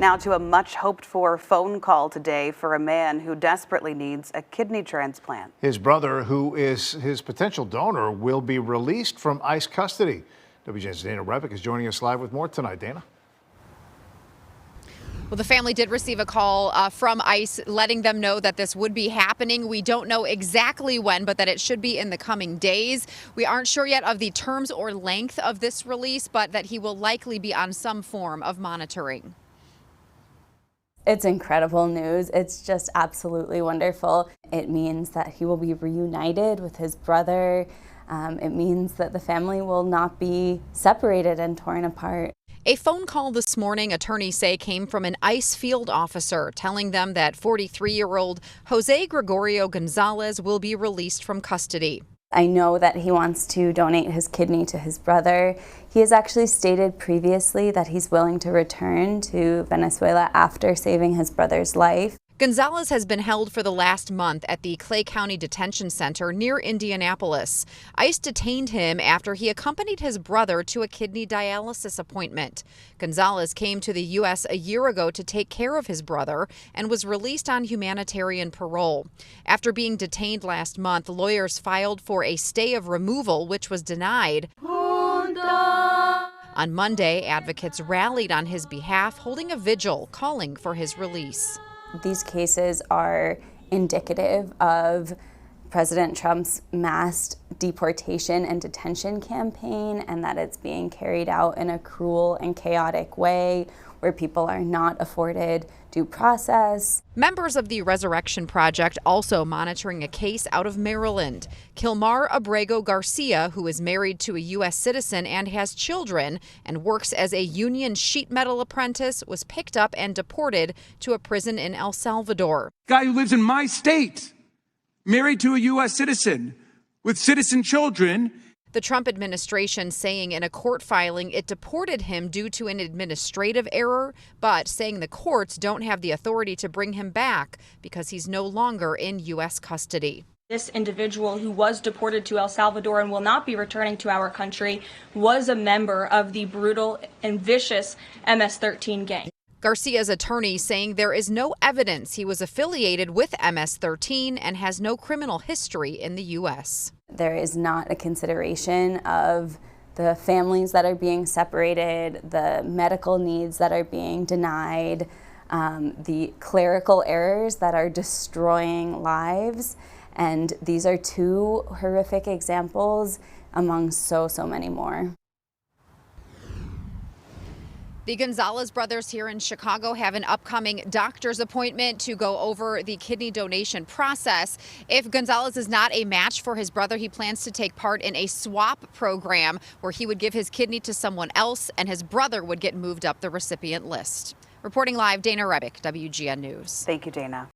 Now to a much hoped for phone call today for a man who desperately needs a kidney transplant. His brother, who is his potential donor, will be released from ICE custody. WGN's Dana Rebick is joining us live with more tonight. Dana? Well, the family did receive a call from ICE letting them know that this would be happening. We don't know exactly when, but that it should be in the coming days. We aren't sure yet of the terms or length of this release, but that he will likely be on some form of monitoring. It's incredible news. It's just absolutely wonderful. It means that he will be reunited with his brother. It means that the family will not be separated and torn apart. A phone call this morning, attorneys say, came from an ICE field officer telling them that 43-year-old Jose Gregorio Gonzalez will be released from custody. I know that he wants to donate his kidney to his brother. He has actually stated previously that he's willing to return to Venezuela after saving his brother's life. Gonzalez has been held for the last month at the Clay County Detention Center near Indianapolis. ICE detained him after he accompanied his brother to a kidney dialysis appointment. Gonzalez came to the U.S. a year ago to take care of his brother and was released on humanitarian parole. After being detained last month, lawyers filed for a stay of removal, which was denied. On Monday, advocates rallied on his behalf, holding a vigil calling for his release. These cases are indicative of President Trump's mass deportation and detention campaign, and that it's being carried out in a cruel and chaotic way where people are not afforded due process. Members of the Resurrection Project also monitoring a case out of Maryland. Kilmar Abrego Garcia, who is married to a U.S. citizen and has children and works as a union sheet metal apprentice, was picked up and deported to a prison in El Salvador. Guy who lives in my state, married to a U.S. citizen with citizen children. The Trump administration saying in a court filing it deported him due to an administrative error, but saying the courts don't have the authority to bring him back because he's no longer in U.S. custody. This individual who was deported to El Salvador and will not be returning to our country was a member of the brutal and vicious MS-13 gang. Garcia's attorney saying there is no evidence he was affiliated with MS-13 and has no criminal history in the U.S. There is not a consideration of the families that are being separated, the medical needs that are being denied, the clerical errors that are destroying lives. And these are two horrific examples among so many more. The Gonzalez brothers here in Chicago have an upcoming doctor's appointment to go over the kidney donation process. If Gonzalez is not a match for his brother, he plans to take part in a swap program where he would give his kidney to someone else and his brother would get moved up the recipient list. Reporting live, Dana Rebick, WGN News. Thank you, Dana.